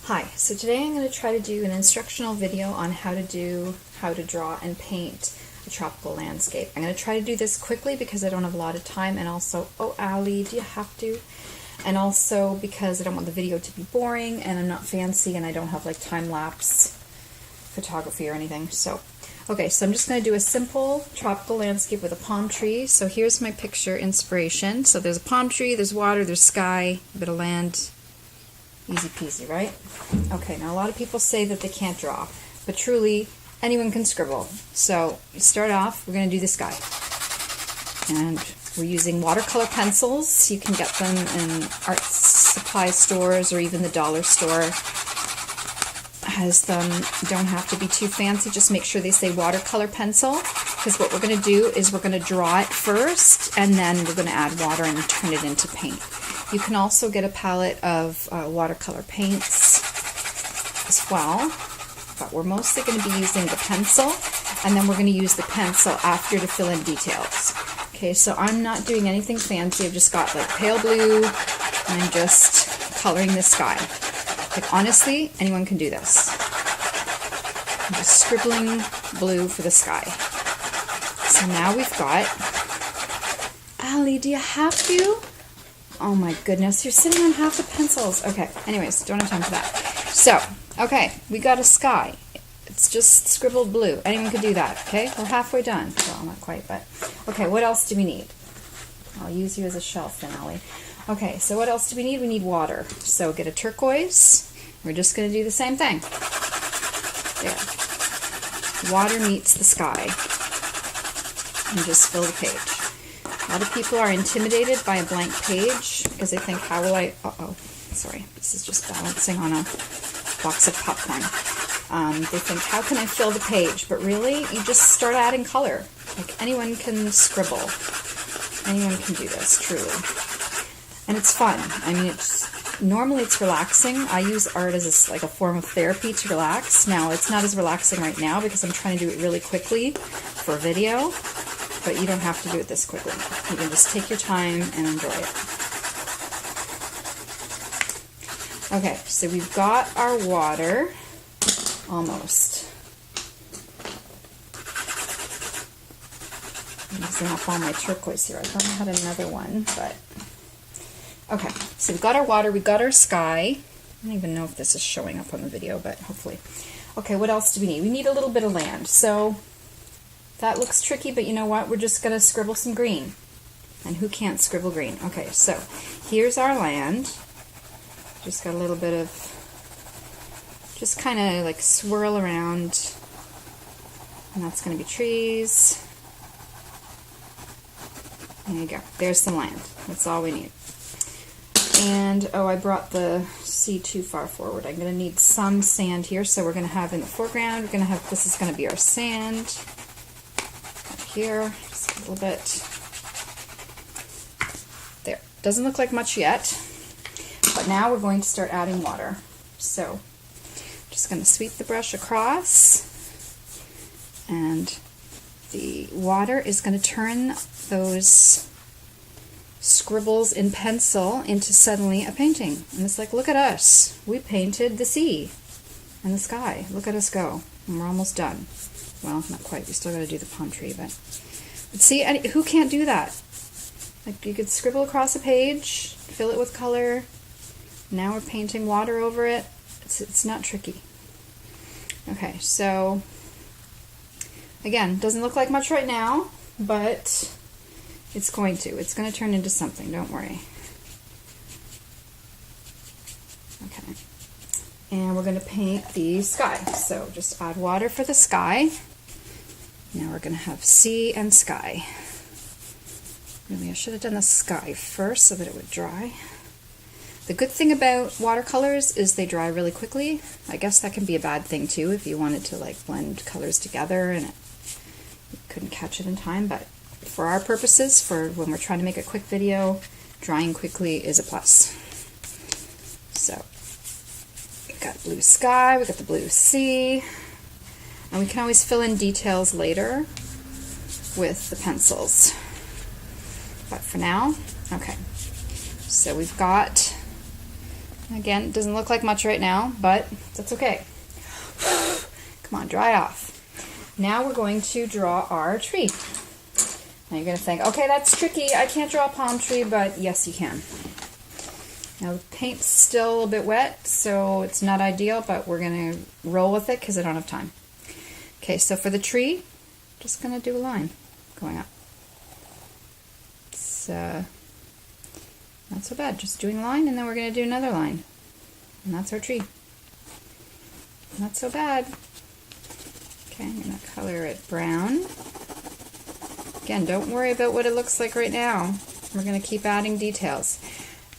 Hi, so today I'm going to try to do an instructional video on how to draw and paint a tropical landscape. I'm going to try to do this quickly because I don't have a lot of time, and also, oh Allie, do you have to? And also because I don't want the video to be boring and I'm not fancy and I don't have like time-lapse photography or anything. So, okay, so I'm just going to do a simple tropical landscape with a palm tree. So here's my picture inspiration. So there's a palm tree, there's water, there's sky, a bit of land. Easy peasy, right? Okay, now a lot of people say that they can't draw, but truly, anyone can scribble. So, you start off, we're going to do the sky. And we're using watercolor pencils. You can get them in art supply stores or even the dollar store has them. You don't have to be too fancy, just make sure they say watercolor pencil, because what we're going to do is we're going to draw it first, and then we're going to add water and turn it into paint. You can also get a palette of watercolor paints as well, but we're mostly going to be using the pencil, and then we're going to use the pencil after to fill in details. Okay, so I'm not doing anything fancy. I've just got like pale blue, and I'm just coloring the sky. Like honestly, anyone can do this. I'm just scribbling blue for the sky. So now we've got, Allie, do you have to? Oh my goodness, you're sitting on half the pencils. Okay, anyways, don't have time for that. So, okay, we got a sky. It's just scribbled blue. Anyone could do that, okay? We're halfway done. Well, not quite, but... Okay, what else do we need? I'll use you as a shelf then, Ellie. Okay, so what else do we need? We need water. So get a turquoise. We're just going to do the same thing. There. Water meets the sky. And just fill the page. A lot of people are intimidated by a blank page because they think, how will I... Uh-oh, sorry. This is just balancing on a box of popcorn. They think, how can I fill the page? But really, you just start adding color. Like, anyone can scribble. Anyone can do this, truly. And it's fun. I mean, normally it's relaxing. I use art as like a form of therapy to relax. Now, it's not as relaxing right now because I'm trying to do it really quickly for a video. But you don't have to do it this quickly. You can just take your time and enjoy it. Okay, so we've got our water. Almost. I'm using up all my turquoise here. I thought I had another one, but... Okay, so we've got our water, we've got our sky. I don't even know if this is showing up on the video, but hopefully. Okay, what else do we need? We need a little bit of land. So... that looks tricky, but you know what? We're just going to scribble some green. And who can't scribble green? Okay, so here's our land. Just got a little bit of, just kind of like swirl around. And that's going to be trees. There you go. There's some land. That's all we need. And, oh, I brought the sea too far forward. I'm going to need some sand here. So we're going to have in the foreground, we're going to have, this is going to be our sand. Here, just a little bit. There. Doesn't look like much yet, but now we're going to start adding water. So, just going to sweep the brush across, and the water is going to turn those scribbles in pencil into suddenly a painting. And it's like, look at us. We painted the sea and the sky. Look at us go. And we're almost done. Well, not quite. We still got to do the palm tree, but see, who can't do that? Like, you could scribble across a page, fill it with color. Now we're painting water over it. It's not tricky. Okay, so again, doesn't look like much right now, but it's going to. It's going to turn into something. Don't worry. Okay. And we're going to paint the sky. So just add water for the sky. Now we're going to have sea and sky. Really, I should have done the sky first so that it would dry. The good thing about watercolors is they dry really quickly. I guess that can be a bad thing too if you wanted to like blend colors together and you couldn't catch it in time. But for our purposes, for when we're trying to make a quick video, drying quickly is a plus. So we've got blue sky, we've got the blue sea, and we can always fill in details later with the pencils. But for now, okay. So we've got Again, it doesn't look like much right now, but that's okay. Come on, dry off. Now we're going to draw our tree. Now you're going to think, okay, that's tricky. I can't draw a palm tree, but yes, you can. Now the paint's still a little bit wet, so it's not ideal, but we're going to roll with it because I don't have time. Okay, so for the tree, just going to do a line going up. It's not so bad, just doing a line, and then we're going to do another line. And that's our tree. Not so bad. Okay, I'm going to color it brown. Again, don't worry about what it looks like right now. We're going to keep adding details.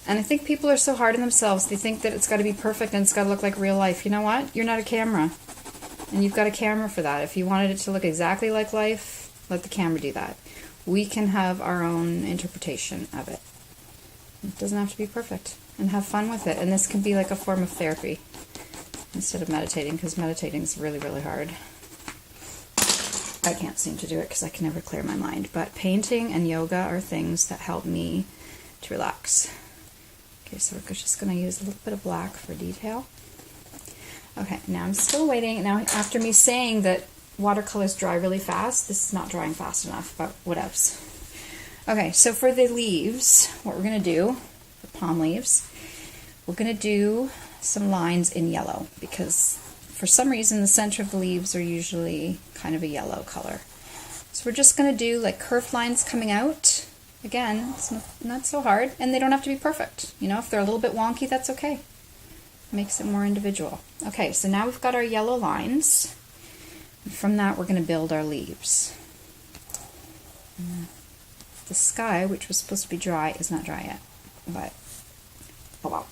And I think people are so hard on themselves. They think that it's got to be perfect and it's got to look like real life. You know what? You're not a camera. And you've got a camera for that. If you wanted it to look exactly like life, let the camera do that. We can have our own interpretation of it. It doesn't have to be perfect. And have fun with it. And this can be like a form of therapy instead of meditating, because meditating is really, really hard. I can't seem to do it because I can never clear my mind. But painting and yoga are things that help me to relax. Okay, so we're just going to use a little bit of black for detail. Okay, now I'm still waiting. Now, after me saying that watercolors dry really fast, this is not drying fast enough, but whatevs. Okay, so for the leaves, what we're going to do, the palm leaves, we're going to do some lines in yellow, because for some reason the center of the leaves are usually kind of a yellow color. So we're just going to do like curved lines coming out. Again, it's not so hard, and they don't have to be perfect. You know, if they're a little bit wonky, that's okay. It makes it more individual. Okay, so now we've got our yellow lines. And from that, we're going to build our leaves. The sky, which was supposed to be dry, is not dry yet, but oh well.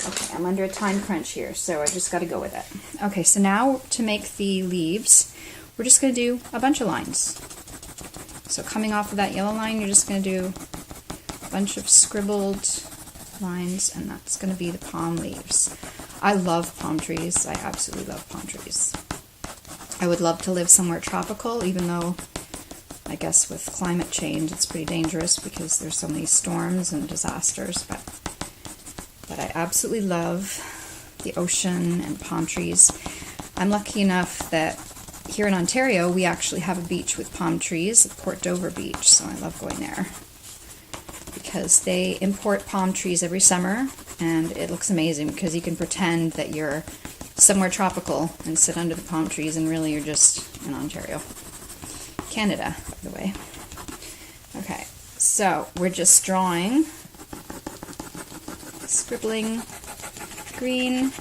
Okay, I'm under a time crunch here, so I just got to go with it. Okay, so now to make the leaves, we're just going to do a bunch of lines. So coming off of that yellow line, you're just going to do a bunch of scribbled lines, and that's going to be the palm leaves. I love palm trees. I absolutely love palm trees. I would love to live somewhere tropical, even though I guess with climate change it's pretty dangerous because there's so many storms and disasters, but I absolutely love the ocean and palm trees. I'm lucky enough that here in Ontario we actually have a beach with palm trees, Port Dover Beach, so I love going there because they import palm trees every summer, and it looks amazing because you can pretend that you're somewhere tropical and sit under the palm trees, and really you're just in Ontario. Canada, by the way. Okay, so we're just drawing, scribbling, green,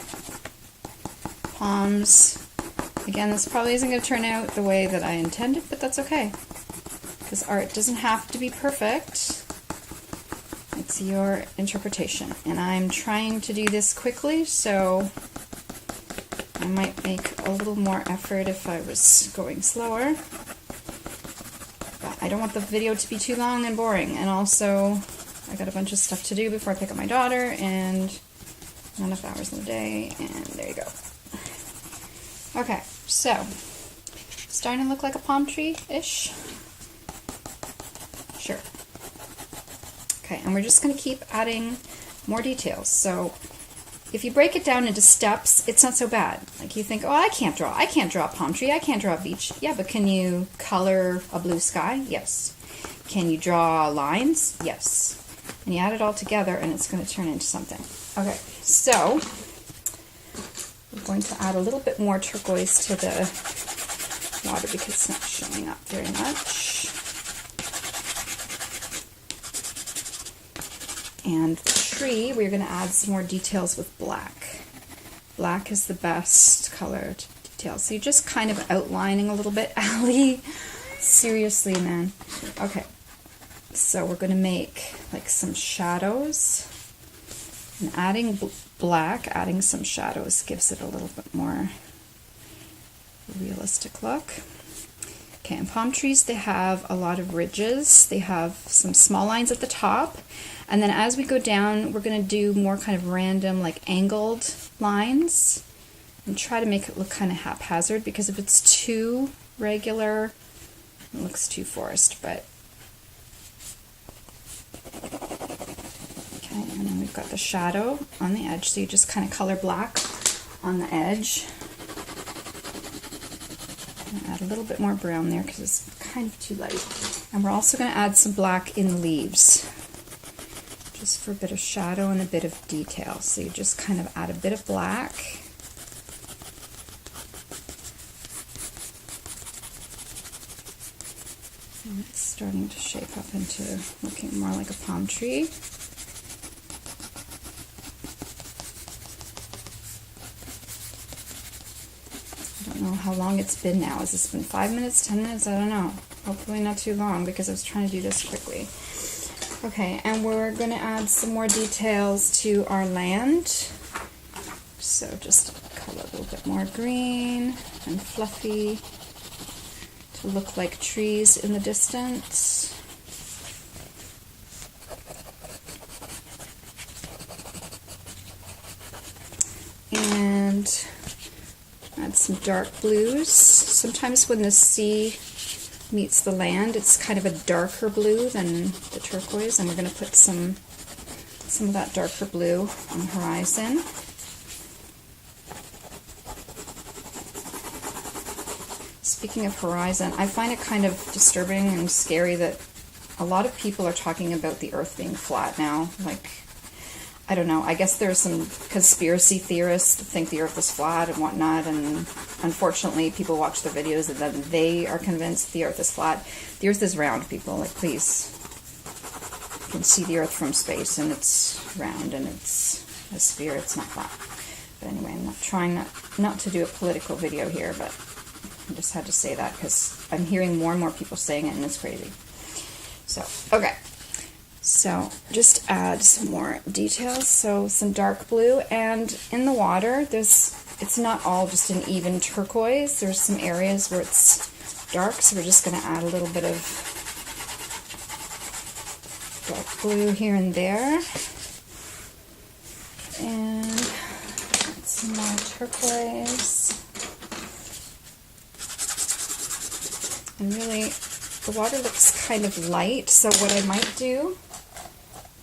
palms. Again, this probably isn't going to turn out the way that I intended, but that's okay. Because art doesn't have to be perfect. It's your interpretation. And I'm trying to do this quickly, so I might make a little more effort if I was going slower. But I don't want the video to be too long and boring. And also, I got a bunch of stuff to do before I pick up my daughter, and not enough hours in the day, and there you go. Okay, so, starting to look like a palm tree-ish? Sure. Okay, and we're just going to keep adding more details. So, if you break it down into steps, it's not so bad. Like you think, oh, I can't draw a palm tree, I can't draw a beach. Yeah, but can you color a blue sky? Yes. Can you draw lines? Yes. And you add it all together and it's going to turn into something. Okay, so we're going to add a little bit more turquoise to the water because it's not showing up very much. And the tree, we're going to add some more details with black. Black is the best color to detail. So you're just kind of outlining a little bit, Allie. Seriously, man. Okay. So we're going to make like some shadows. And adding black, adding some shadows gives it a little bit more realistic look. Okay, and palm trees, they have a lot of ridges. They have some small lines at the top. And then as we go down, we're going to do more kind of random, like angled lines. And try to make it look kind of haphazard, because if it's too regular, it looks too forced. But okay, and then we you've got the shadow on the edge, so you just kind of color black on the edge. Add a little bit more brown there because it's kind of too light. And we're also going to add some black in the leaves, just for a bit of shadow and a bit of detail. So you just kind of add a bit of black. And it's starting to shape up into looking more like a palm tree. I don't know how long it's been now. Has this been 5 minutes, 10 minutes? I don't know. Hopefully not too long because I was trying to do this quickly. Okay, and we're going to add some more details to our land. So just color a little bit more green and fluffy to look like trees in the distance. And add some dark blues. Sometimes when the sea meets the land, it's kind of a darker blue than the turquoise, and we're going to put some of that darker blue on the horizon. Speaking of horizon, I find it kind of disturbing and scary that a lot of people are talking about the Earth being flat now. Like, I don't know, I guess there's some conspiracy theorists that think the Earth is flat and whatnot, and unfortunately people watch the videos and then they are convinced the Earth is flat. The Earth is round, people, like, please. You can see the Earth from space and it's round and it's a sphere, it's not flat. But anyway, I'm not trying not to do a political video here, but I just had to say that because I'm hearing more and more people saying it and it's crazy. So, okay. So just add some more details, so some dark blue, and in the water it's not all just an even turquoise. There's some areas where it's dark, so we're just going to add a little bit of dark blue here and there, and add some more turquoise. And really, the water looks kind of light, so what I might do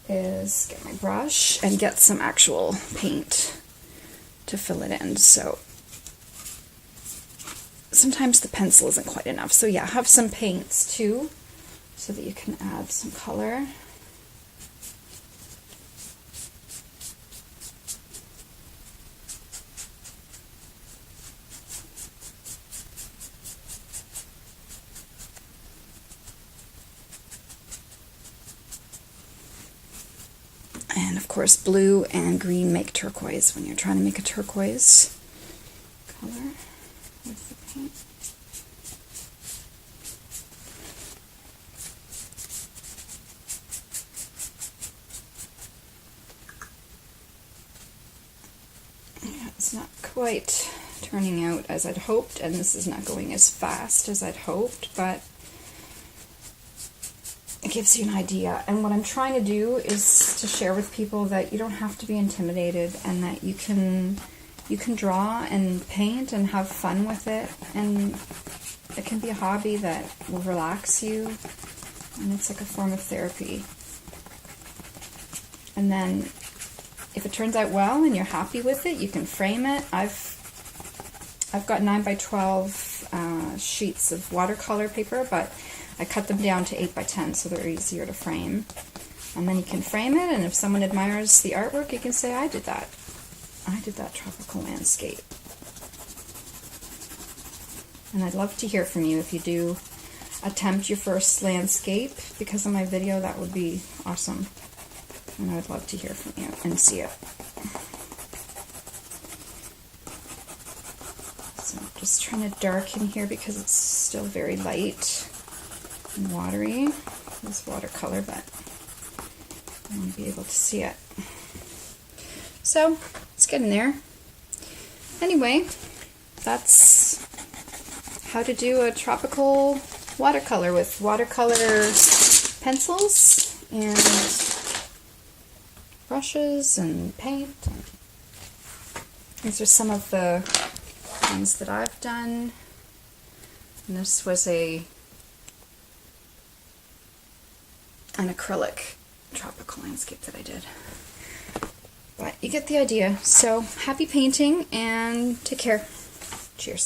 is get my brush and get some actual paint to fill it in. So sometimes the pencil isn't quite enough. So yeah, have some paints too so that you can add some color. And of course, blue and green make turquoise when you're trying to make a turquoise color with the paint. Yeah, it's not quite turning out as I'd hoped, and this is not going as fast as I'd hoped, but it gives you an idea. And what I'm trying to do is to share with people that you don't have to be intimidated and that you can draw and paint and have fun with it, and it can be a hobby that will relax you, and it's like a form of therapy. And then if it turns out well and you're happy with it, you can frame it. I've got 9 by 12 sheets of watercolor paper, but I cut them down to 8 by 10 so they're easier to frame. And then you can frame it, and if someone admires the artwork, you can say, I did that. I did that tropical landscape. And I'd love to hear from you if you do attempt your first landscape because of my video. That would be awesome. And I would love to hear from you and see it. So I'm just trying to darken here because it's still very light and watery. It's watercolor, but I want to be able to see it. So it's getting there. Anyway, that's how to do a tropical watercolor with watercolor pencils and brushes and paint. These are some of the ones that I've done. And this was an acrylic tropical landscape that I did. But you get the idea. So happy painting and take care. Cheers.